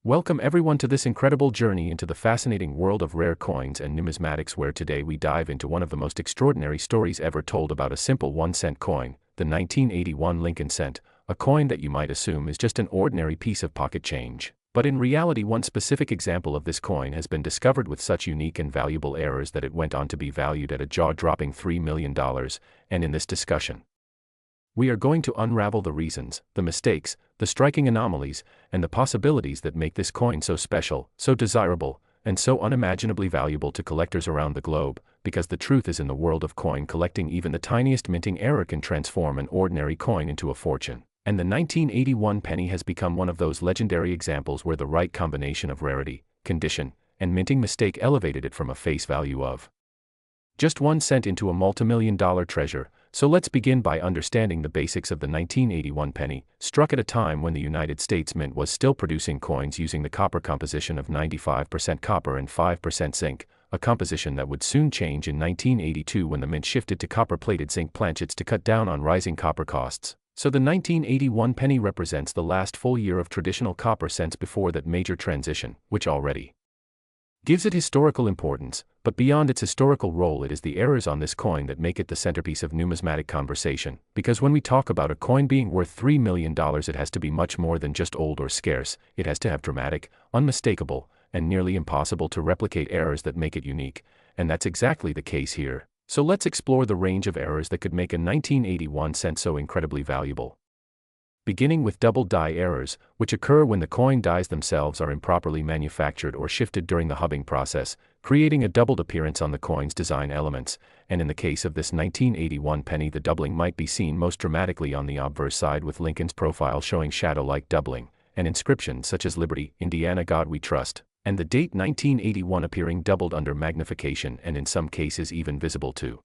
Welcome everyone to this incredible journey into the fascinating world of rare coins and numismatics, where today we dive into one of the most extraordinary stories ever told about a simple 1-cent coin, the 1981 Lincoln cent, a coin that you might assume is just an ordinary piece of pocket change. But in reality, one specific example of this coin has been discovered with such unique and valuable errors that it went on to be valued at a jaw-dropping $3 million, and in this discussion, we are going to unravel the reasons, the mistakes, the striking anomalies, and the possibilities that make this coin so special, so desirable, and so unimaginably valuable to collectors around the globe, because the truth is, in the world of coin collecting, even the tiniest minting error can transform an ordinary coin into a fortune. And the 1981 penny has become one of those legendary examples where the right combination of rarity, condition, and minting mistake elevated it from a face value of just 1 cent into a multimillion-dollar treasure. So let's begin by understanding the basics of the 1981 penny, struck at a time when the United States Mint was still producing coins using the copper composition of 95% copper and 5% zinc, a composition that would soon change in 1982 when the Mint shifted to copper-plated zinc planchets to cut down on rising copper costs. So the 1981 penny represents the last full year of traditional copper cents before that major transition, which already gives it historical importance. But beyond its historical role, it is the errors on this coin that make it the centerpiece of numismatic conversation, because when we talk about a coin being worth $3 million, it has to be much more than just old or scarce. It has to have dramatic, unmistakable, and nearly impossible to replicate errors that make it unique, and that's exactly the case here. So let's explore the range of errors that could make a 1981 cent so incredibly valuable. Beginning with double die errors, which occur when the coin dies themselves are improperly manufactured or shifted during the hubbing process, creating a doubled appearance on the coin's design elements, and in the case of this 1981 penny, the doubling might be seen most dramatically on the obverse side, with Lincoln's profile showing shadow-like doubling, and inscriptions such as Liberty, Indiana, God We Trust, and the date 1981 appearing doubled under magnification and in some cases even visible to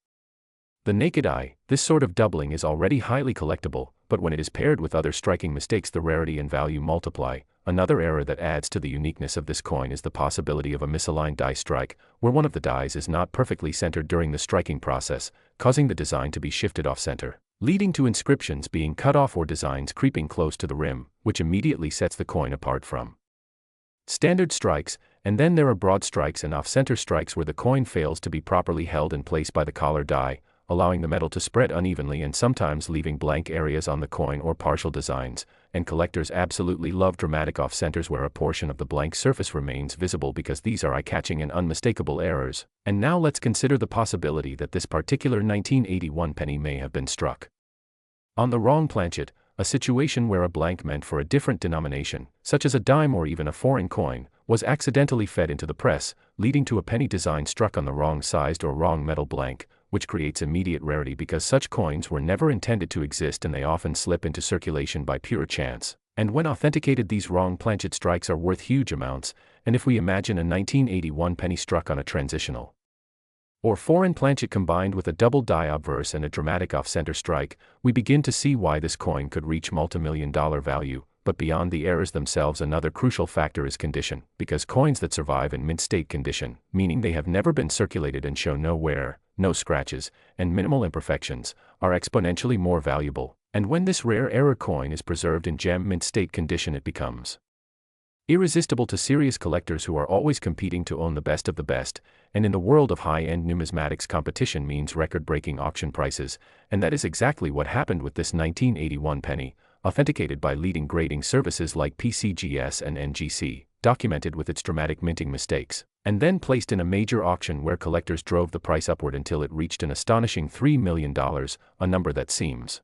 the naked eye. This sort of doubling is already highly collectible, but when it is paired with other striking mistakes, the rarity and value multiply. Another error that adds to the uniqueness of this coin is the possibility of a misaligned die strike, where one of the dies is not perfectly centered during the striking process, causing the design to be shifted off-center, leading to inscriptions being cut off or designs creeping close to the rim, which immediately sets the coin apart from standard strikes. And then there are broad strikes and off-center strikes where the coin fails to be properly held in place by the collar die, allowing the metal to spread unevenly and sometimes leaving blank areas on the coin or partial designs. And collectors absolutely love dramatic off-centers where a portion of the blank surface remains visible, because these are eye-catching and unmistakable errors. And now let's consider the possibility that this particular 1981 penny may have been struck on the wrong planchet, a situation where a blank meant for a different denomination, such as a dime or even a foreign coin, was accidentally fed into the press, leading to a penny design struck on the wrong sized or wrong metal blank, which creates immediate rarity because such coins were never intended to exist and they often slip into circulation by pure chance. And when authenticated, these wrong planchet strikes are worth huge amounts, and if we imagine a 1981 penny struck on a transitional or foreign planchet combined with a double die obverse and a dramatic off-center strike, we begin to see why this coin could reach multimillion-dollar value. But beyond the errors themselves, another crucial factor is condition, because coins that survive in mint state condition, meaning they have never been circulated and show no wear, no scratches, and minimal imperfections, are exponentially more valuable. And when this rare error coin is preserved in gem mint state condition, it becomes irresistible to serious collectors who are always competing to own the best of the best. And in the world of high-end numismatics, competition means record-breaking auction prices, and that is exactly what happened with this 1981 penny, authenticated by leading grading services like PCGS and NGC, documented with its dramatic minting mistakes, and then placed in a major auction where collectors drove the price upward until it reached an astonishing $3 million, a number that seems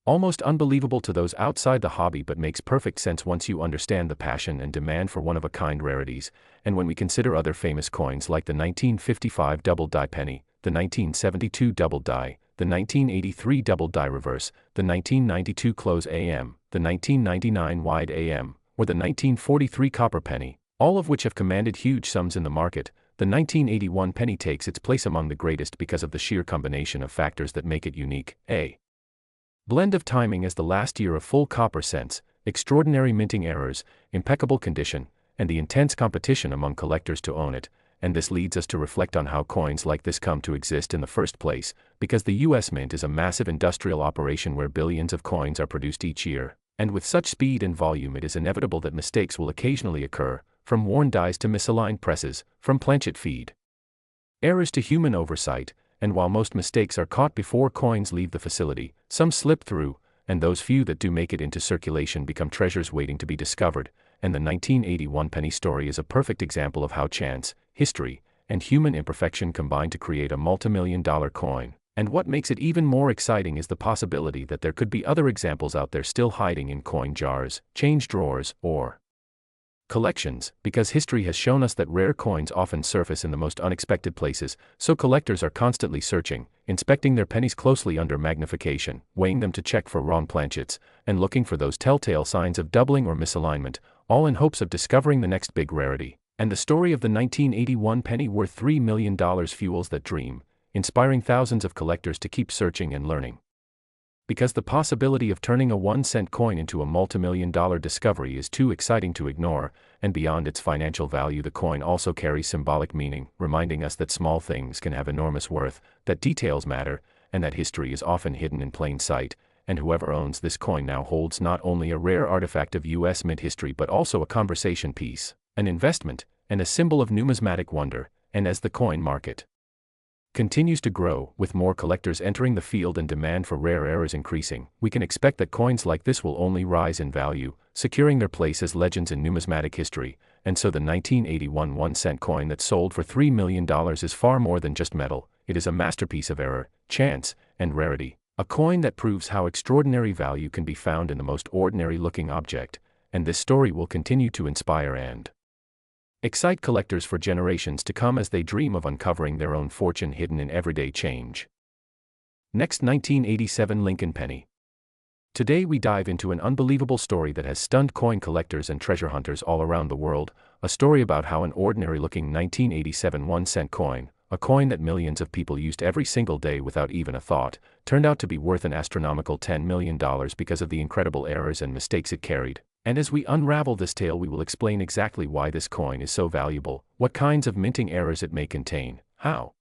almost unbelievable to those outside the hobby but makes perfect sense once you understand the passion and demand for one-of-a-kind rarities. And when we consider other famous coins like the 1955 double die penny, the 1972 double die, the 1983 double die reverse, the 1992 close AM, the 1999 wide AM, or the 1943 copper penny, all of which have commanded huge sums in the market, the 1981 penny takes its place among the greatest because of the sheer combination of factors that make it unique. A blend of timing as the last year of full copper cents, extraordinary minting errors, impeccable condition, and the intense competition among collectors to own it. And this leads us to reflect on how coins like this come to exist in the first place, because the US Mint is a massive industrial operation where billions of coins are produced each year. And with such speed and volume, it is inevitable that mistakes will occasionally occur, from worn dies to misaligned presses, from planchet feed errors to human oversight, and while most mistakes are caught before coins leave the facility, some slip through, and those few that do make it into circulation become treasures waiting to be discovered, and the 1981 penny story is a perfect example of how chance, history, and human imperfection combine to create a multimillion-dollar coin. And what makes it even more exciting is the possibility that there could be other examples out there still hiding in coin jars, change drawers, or collections, because history has shown us that rare coins often surface in the most unexpected places, so collectors are constantly searching, inspecting their pennies closely under magnification, weighing them to check for wrong planchets, and looking for those telltale signs of doubling or misalignment, all in hopes of discovering the next big rarity. And the story of the 1981 penny worth $3 million fuels that dream, inspiring thousands of collectors to keep searching and learning. Because the possibility of turning a 1-cent coin into a multimillion-dollar discovery is too exciting to ignore, and beyond its financial value, the coin also carries symbolic meaning, reminding us that small things can have enormous worth, that details matter, and that history is often hidden in plain sight. And whoever owns this coin now holds not only a rare artifact of U.S. mint history but also a conversation piece, an investment, and a symbol of numismatic wonder. And as the coin market continues to grow, with more collectors entering the field and demand for rare errors increasing, we can expect that coins like this will only rise in value, securing their place as legends in numismatic history. And so the 1981 1-cent coin that sold for $3 million is far more than just metal. It is a masterpiece of error, chance, and rarity. A coin that proves how extraordinary value can be found in the most ordinary-looking object. And this story will continue to inspire and excite collectors for generations to come as they dream of uncovering their own fortune hidden in everyday change. Next, 1987 Lincoln penny. Today we dive into an unbelievable story that has stunned coin collectors and treasure hunters all around the world, a story about how an ordinary-looking 1987 1-cent coin, a coin that millions of people used every single day without even a thought, turned out to be worth an astronomical $10 million because of the incredible errors and mistakes it carried. And as we unravel this tale, we will explain exactly why this coin is so valuable, what kinds of minting errors it may contain, how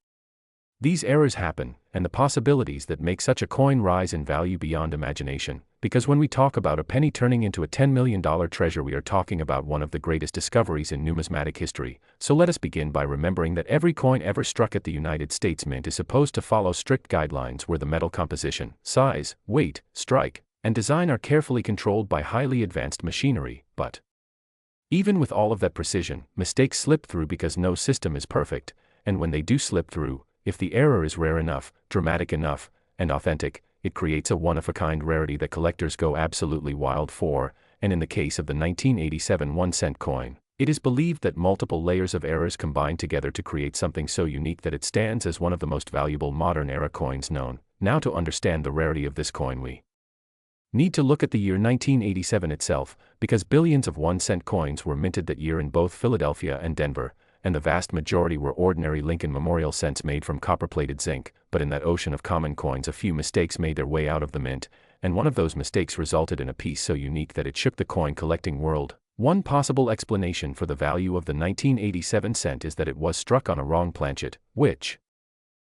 these errors happen, and the possibilities that make such a coin rise in value beyond imagination. Because when we talk about a penny turning into a $10 million treasure, we are talking about one of the greatest discoveries in numismatic history. So let us begin by remembering that every coin ever struck at the United States Mint is supposed to follow strict guidelines where the metal composition, size, weight, strike, and design are carefully controlled by highly advanced machinery. But even with all of that precision, mistakes slip through because no system is perfect, and when they do slip through, if the error is rare enough, dramatic enough, and authentic, it creates a one-of-a-kind rarity that collectors go absolutely wild for. And in the case of the 1987 1-cent coin, it is believed that multiple layers of errors combine together to create something so unique that it stands as one of the most valuable modern-era coins known. Now, to understand the rarity of this coin, we need to look at the year 1987 itself, because billions of 1-cent coins were minted that year in both Philadelphia and Denver, and the vast majority were ordinary Lincoln Memorial cents made from copper-plated zinc. But in that ocean of common coins, a few mistakes made their way out of the mint, and one of those mistakes resulted in a piece so unique that it shook the coin collecting world. One possible explanation for the value of the 1987 cent is that it was struck on a wrong planchet, which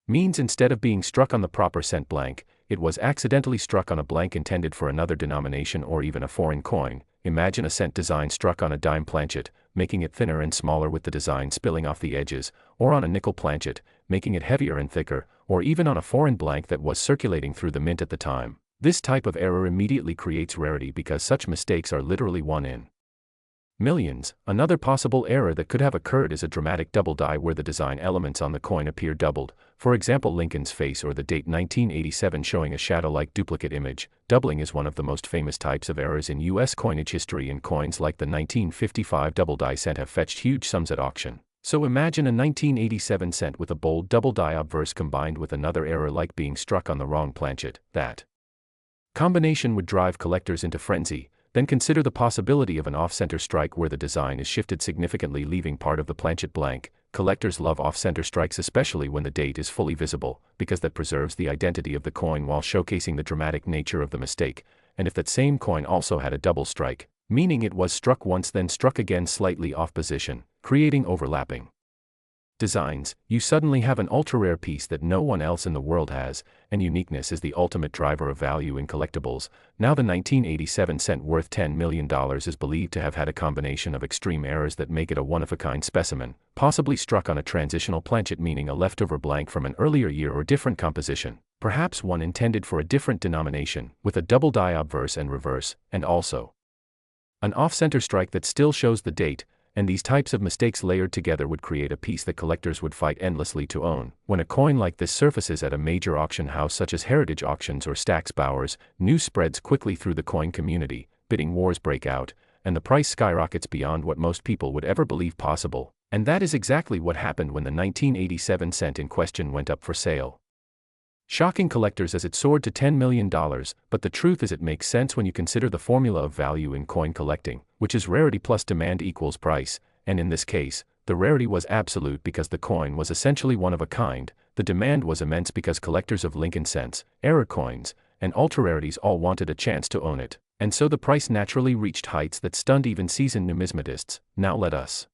means instead of being struck on the proper cent blank, it was accidentally struck on a blank intended for another denomination or even a foreign coin. Imagine a cent design struck on a dime planchet, making it thinner and smaller with the design spilling off the edges, or on a nickel planchet, making it heavier and thicker, or even on a foreign blank that was circulating through the mint at the time. This type of error immediately creates rarity because such mistakes are literally one in millions. Another possible error that could have occurred is a dramatic double die where the design elements on the coin appear doubled. For example, Lincoln's face or the date 1987 showing a shadow-like duplicate image. Doubling is one of the most famous types of errors in U.S. coinage history, and coins like the 1955 double die cent have fetched huge sums at auction. So imagine a 1987 cent with a bold double die obverse combined with another error like being struck on the wrong planchet. That combination would drive collectors into frenzy. Then consider the possibility of an off-center strike where the design is shifted significantly, leaving part of the planchet blank. Collectors love off-center strikes, especially when the date is fully visible, because that preserves the identity of the coin while showcasing the dramatic nature of the mistake. And if that same coin also had a double strike, meaning it was struck once then struck again slightly off position, creating overlapping designs, you suddenly have an ultra-rare piece that no one else in the world has, and uniqueness is the ultimate driver of value in collectibles. Now the 1987 cent worth $10 million is believed to have had a combination of extreme errors that make it a one-of-a-kind specimen, possibly struck on a transitional planchet, meaning a leftover blank from an earlier year or different composition, perhaps one intended for a different denomination, with a double die obverse and reverse, and also an off-center strike that still shows the date. And these types of mistakes layered together would create a piece that collectors would fight endlessly to own. When a coin like this surfaces at a major auction house such as Heritage Auctions or Stack's Bowers, news spreads quickly through the coin community, bidding wars break out, and the price skyrockets beyond what most people would ever believe possible. And that is exactly what happened when the 1987 cent in question went up for sale. Shocking collectors as it soared to $10 million, but the truth is it makes sense when you consider the formula of value in coin collecting, which is rarity plus demand equals price, and in this case, the rarity was absolute because the coin was essentially one of a kind, the demand was immense because collectors of Lincoln cents, error coins, and ultra-rarities all wanted a chance to own it, and so the price naturally reached heights that stunned even seasoned numismatists. Now let us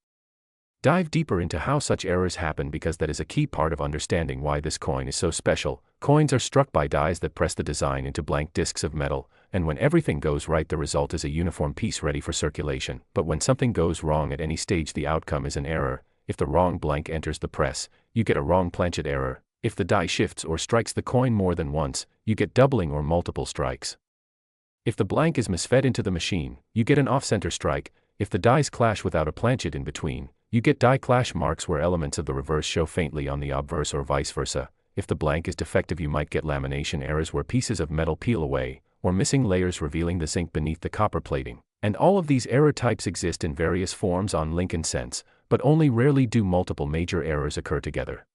dive deeper into how such errors happen, because that is a key part of understanding why this coin is so special. Coins are struck by dies that press the design into blank discs of metal, and when everything goes right the result is a uniform piece ready for circulation. But when something goes wrong at any stage the outcome is an error. If the wrong blank enters the press, you get a wrong planchet error. If the die shifts or strikes the coin more than once, you get doubling or multiple strikes. If the blank is misfed into the machine, you get an off-center strike. If the dies clash without a planchet in between, you get die clash marks where elements of the reverse show faintly on the obverse or vice versa. If the blank is defective you might get lamination errors where pieces of metal peel away, or missing layers revealing the zinc beneath the copper plating. And all of these error types exist in various forms on Lincoln cents, but only rarely do multiple major errors occur together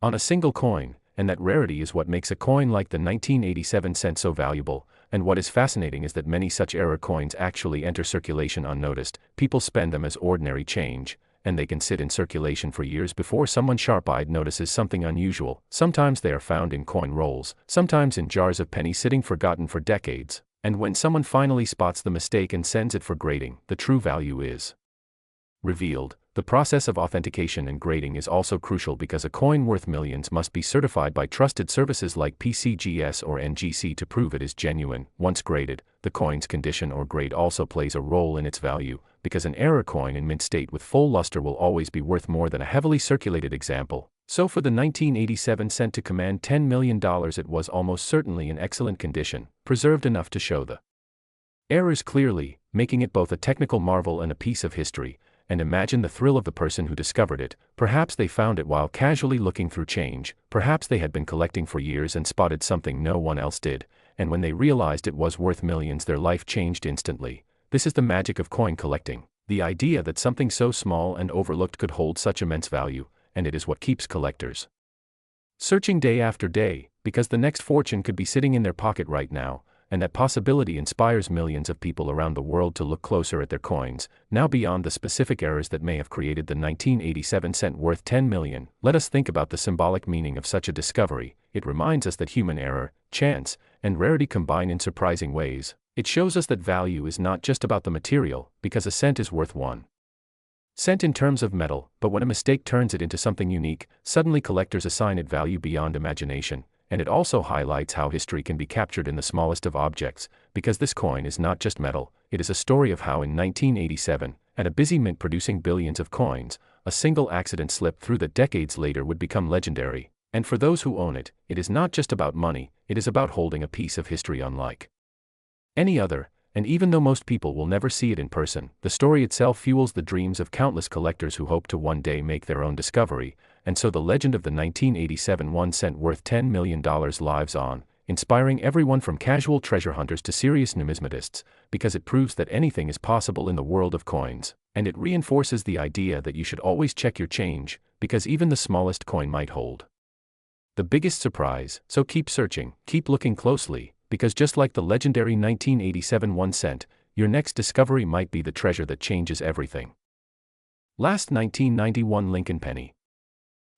on a single coin, and that rarity is what makes a coin like the 1987 cent so valuable. And what is fascinating is that many such error coins actually enter circulation unnoticed. People spend them as ordinary change, and they can sit in circulation for years before someone sharp-eyed notices something unusual. Sometimes they are found in coin rolls, sometimes in jars of pennies sitting forgotten for decades, and when someone finally spots the mistake and sends it for grading, the true value is revealed. The process of authentication and grading is also crucial because a coin worth millions must be certified by trusted services like PCGS or NGC to prove it is genuine. Once graded, the coin's condition or grade also plays a role in its value, because an error coin in mint state with full luster will always be worth more than a heavily circulated example. So for the 1987 cent to command $10 million, it was almost certainly in excellent condition, preserved enough to show the errors clearly, making it both a technical marvel and a piece of history. And imagine the thrill of the person who discovered it. Perhaps they found it while casually looking through change, perhaps they had been collecting for years and spotted something no one else did, and when they realized it was worth millions their life changed instantly. This is the magic of coin collecting, the idea that something so small and overlooked could hold such immense value, and it is what keeps collectors searching day after day, because the next fortune could be sitting in their pocket right now. And that possibility inspires millions of people around the world to look closer at their coins. Now beyond the specific errors that may have created the 1987 cent worth $10 million, let us think about the symbolic meaning of such a discovery. It reminds us that human error, chance, and rarity combine in surprising ways. It shows us that value is not just about the material, because a cent is worth 1 cent in terms of metal, but when a mistake turns it into something unique, suddenly collectors assign it value beyond imagination. And it also highlights how history can be captured in the smallest of objects, because this coin is not just metal, it is a story of how in 1987, at a busy mint producing billions of coins, a single accident slipped through that decades later would become legendary. And for those who own it, it is not just about money, it is about holding a piece of history unlike any other. And even though most people will never see it in person, the story itself fuels the dreams of countless collectors who hope to one day make their own discovery. And so the legend of the 1987 1 cent worth $10 million lives on, inspiring everyone from casual treasure hunters to serious numismatists, because it proves that anything is possible in the world of coins, and it reinforces the idea that you should always check your change, because even the smallest coin might hold the biggest surprise. So keep searching, keep looking closely, because just like the legendary 1987 1 cent, your next discovery might be the treasure that changes everything. Last 1991 Lincoln penny.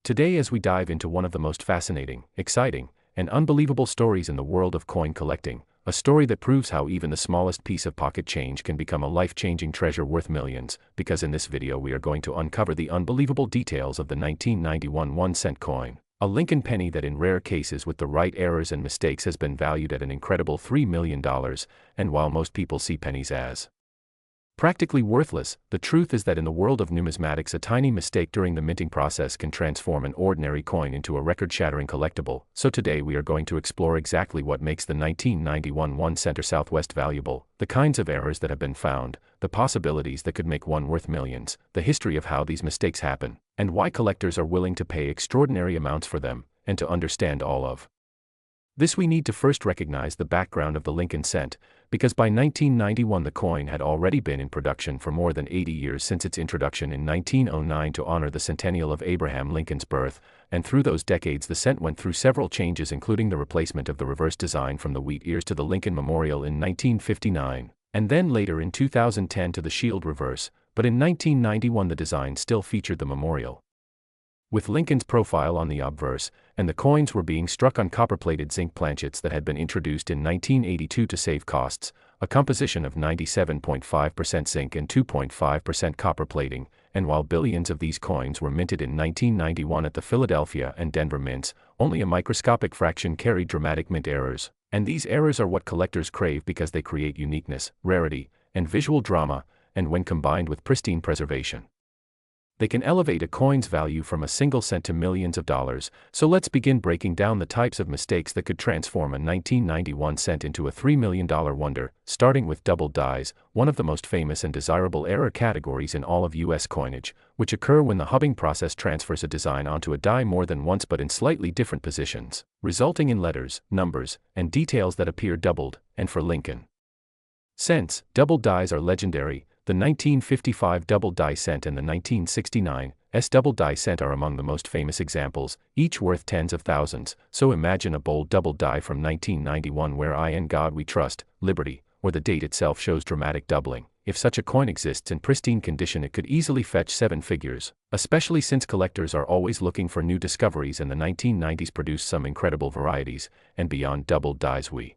Today, as we dive into one of the most fascinating, exciting, and unbelievable stories in the world of coin collecting, a story that proves how even the smallest piece of pocket change can become a life-changing treasure worth millions, because in this video we are going to uncover the unbelievable details of the 1991 1-cent coin, a Lincoln penny that in rare cases with the right errors and mistakes has been valued at an incredible $3 million, and while most people see pennies as practically worthless, the truth is that in the world of numismatics a tiny mistake during the minting process can transform an ordinary coin into a record-shattering collectible. So today we are going to explore exactly what makes the 1991 1-cent or Southwest valuable, the kinds of errors that have been found, the possibilities that could make one worth millions, the history of how these mistakes happen, and why collectors are willing to pay extraordinary amounts for them. And to understand all of this we need to first recognize the background of the Lincoln cent, because by 1991 the coin had already been in production for more than 80 years since its introduction in 1909 to honor the centennial of Abraham Lincoln's birth, and through those decades the cent went through several changes, including the replacement of the reverse design from the wheat ears to the Lincoln Memorial in 1959, and then later in 2010 to the shield reverse, but in 1991 the design still featured the memorial with Lincoln's profile on the obverse, and the coins were being struck on copper-plated zinc planchets that had been introduced in 1982 to save costs, a composition of 97.5% zinc and 2.5% copper plating, and while billions of these coins were minted in 1991 at the Philadelphia and Denver mints, only a microscopic fraction carried dramatic mint errors, and these errors are what collectors crave because they create uniqueness, rarity, and visual drama, and when combined with pristine preservation, they can elevate a coin's value from a single cent to millions of dollars. So let's begin breaking down the types of mistakes that could transform a 1991 cent into a $3 million wonder, starting with doubled dies, one of the most famous and desirable error categories in all of U.S. coinage, which occur when the hubbing process transfers a design onto a die more than once but in slightly different positions, resulting in letters, numbers, and details that appear doubled. And for Lincoln cents, doubled dies are legendary. The 1955 double die cent and the 1969 double die cent are among the most famous examples, each worth tens of thousands. So imagine a bold double die from 1991 where "I in God we trust," liberty, or the date itself shows dramatic doubling. If such a coin exists in pristine condition it could easily fetch 7 figures, especially since collectors are always looking for new discoveries and the 1990s produced some incredible varieties. And beyond doubled dies we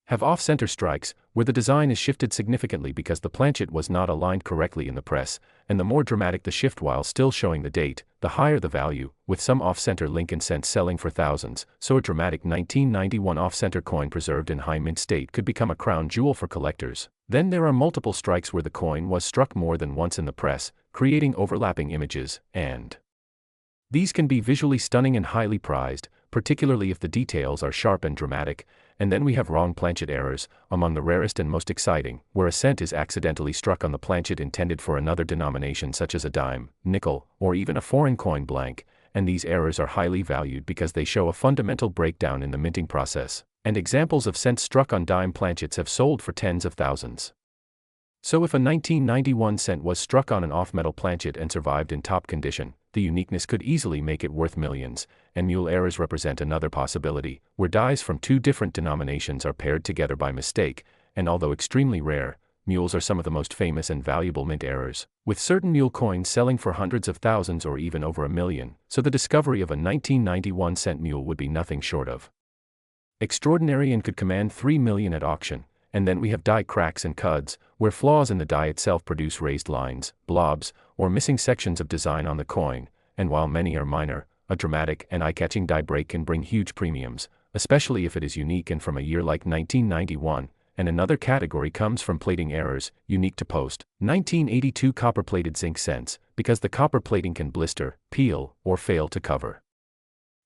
have off-center strikes, where the design is shifted significantly because the planchet was not aligned correctly in the press, and the more dramatic the shift while still showing the date, the higher the value, with some off-center Lincoln cents selling for thousands. So a dramatic 1991 off-center coin preserved in high mint state could become a crown jewel for collectors. Then there are multiple strikes where the coin was struck more than once in the press, creating overlapping images, and these can be visually stunning and highly prized, particularly if the details are sharp and dramatic. And then we have wrong planchet errors, among the rarest and most exciting, where a cent is accidentally struck on the planchet intended for another denomination such as a dime, nickel, or even a foreign coin blank, and these errors are highly valued because they show a fundamental breakdown in the minting process, and examples of cents struck on dime planchets have sold for tens of thousands. So if a 1991 cent was struck on an off-metal planchet and survived in top condition, the uniqueness could easily make it worth millions. And mule errors represent another possibility, where dies from two different denominations are paired together by mistake, and although extremely rare, mules are some of the most famous and valuable mint errors, with certain mule coins selling for hundreds of thousands or even over $1 million. So the discovery of a 1991 cent mule would be nothing short of extraordinary and could command $3 million at auction. And then we have die cracks and cuds, where flaws in the die itself produce raised lines, blobs, or missing sections of design on the coin, and while many are minor, a dramatic and eye-catching die break can bring huge premiums, especially if it is unique and from a year like 1991. And another category comes from plating errors, unique to post 1982 copper-plated zinc cents, because the copper plating can blister, peel, or fail to cover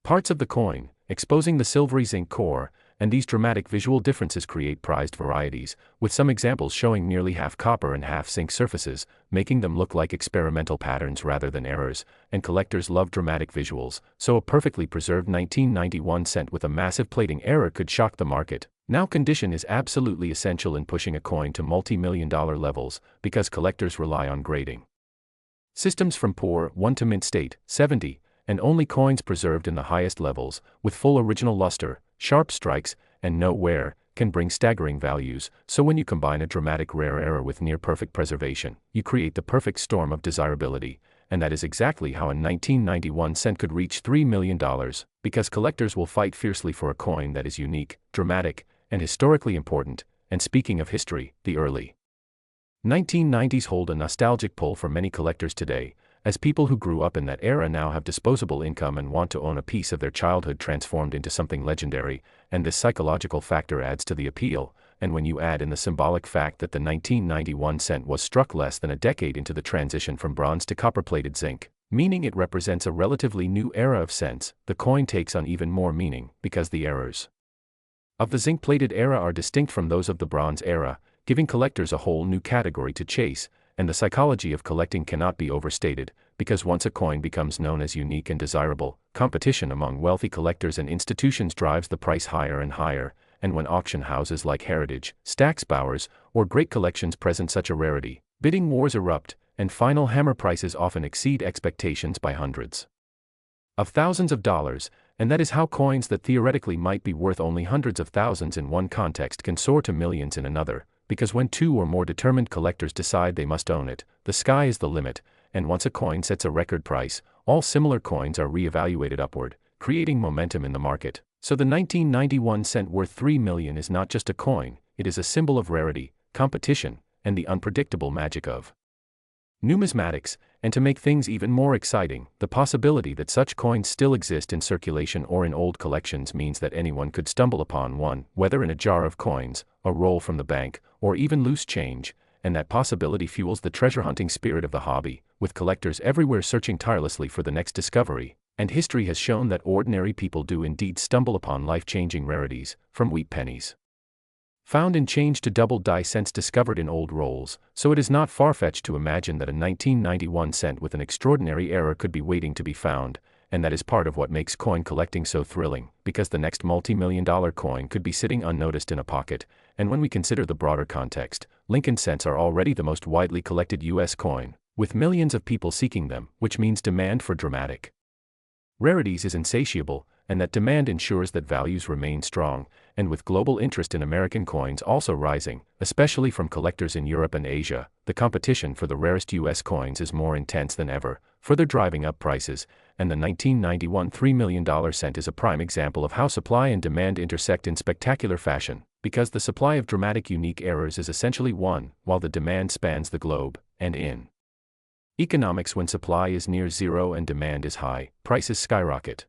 parts of the coin, exposing the silvery zinc core. And these dramatic visual differences create prized varieties, with some examples showing nearly half copper and half zinc surfaces, making them look like experimental patterns rather than errors. And collectors love dramatic visuals, so a perfectly preserved 1991 cent with a massive plating error could shock the market. Now condition is absolutely essential in pushing a coin to multi-million-dollar levels, because collectors rely on grading systems from poor 1 to mint state 70, and only coins preserved in the highest levels, with full original luster, sharp strikes, and no wear, can bring staggering values. So when you combine a dramatic rare error with near-perfect preservation, you create the perfect storm of desirability, and that is exactly how a 1991 cent could reach $3 million, because collectors will fight fiercely for a coin that is unique, dramatic, and historically important. And speaking of history, the early 1990s hold a nostalgic pull for many collectors today, as people who grew up in that era now have disposable income and want to own a piece of their childhood transformed into something legendary, and this psychological factor adds to the appeal. And when you add in the symbolic fact that the 1991 cent was struck less than a decade into the transition from bronze to copper-plated zinc, meaning it represents a relatively new era of cents, the coin takes on even more meaning, because the eras of the zinc-plated era are distinct from those of the bronze era, giving collectors a whole new category to chase. And the psychology of collecting cannot be overstated, because once a coin becomes known as unique and desirable, competition among wealthy collectors and institutions drives the price higher and higher, and when auction houses like Heritage, Stack's Bowers, or Great Collections present such a rarity, bidding wars erupt, and final hammer prices often exceed expectations by hundreds of thousands of dollars, and that is how coins that theoretically might be worth only hundreds of thousands in one context can soar to millions in another. Because when two or more determined collectors decide they must own it, the sky is the limit, and once a coin sets a record price, all similar coins are re-evaluated upward, creating momentum in the market. So the 1991 cent worth $3 million is not just a coin, it is a symbol of rarity, competition, and the unpredictable magic of numismatics. And to make things even more exciting, the possibility that such coins still exist in circulation or in old collections means that anyone could stumble upon one, whether in a jar of coins, a roll from the bank, or even loose change, and that possibility fuels the treasure-hunting spirit of the hobby, with collectors everywhere searching tirelessly for the next discovery. And history has shown that ordinary people do indeed stumble upon life-changing rarities, from wheat pennies found in change to double-die cents discovered in old rolls, so it is not far-fetched to imagine that a 1991 cent with an extraordinary era could be waiting to be found, and that is part of what makes coin collecting so thrilling, because the next multi-million-dollar coin could be sitting unnoticed in a pocket. And when we consider the broader context, Lincoln cents are already the most widely collected U.S. coin, with millions of people seeking them, which means demand for dramatic rarities is insatiable, and that demand ensures that values remain strong. And with global interest in American coins also rising, especially from collectors in Europe and Asia, the competition for the rarest U.S. coins is more intense than ever, further driving up prices. And the 1991 $3 million cent is a prime example of how supply and demand intersect in spectacular fashion, because the supply of dramatic unique errors is essentially one, while the demand spans the globe. And in economics, when supply is near zero and demand is high, prices skyrocket.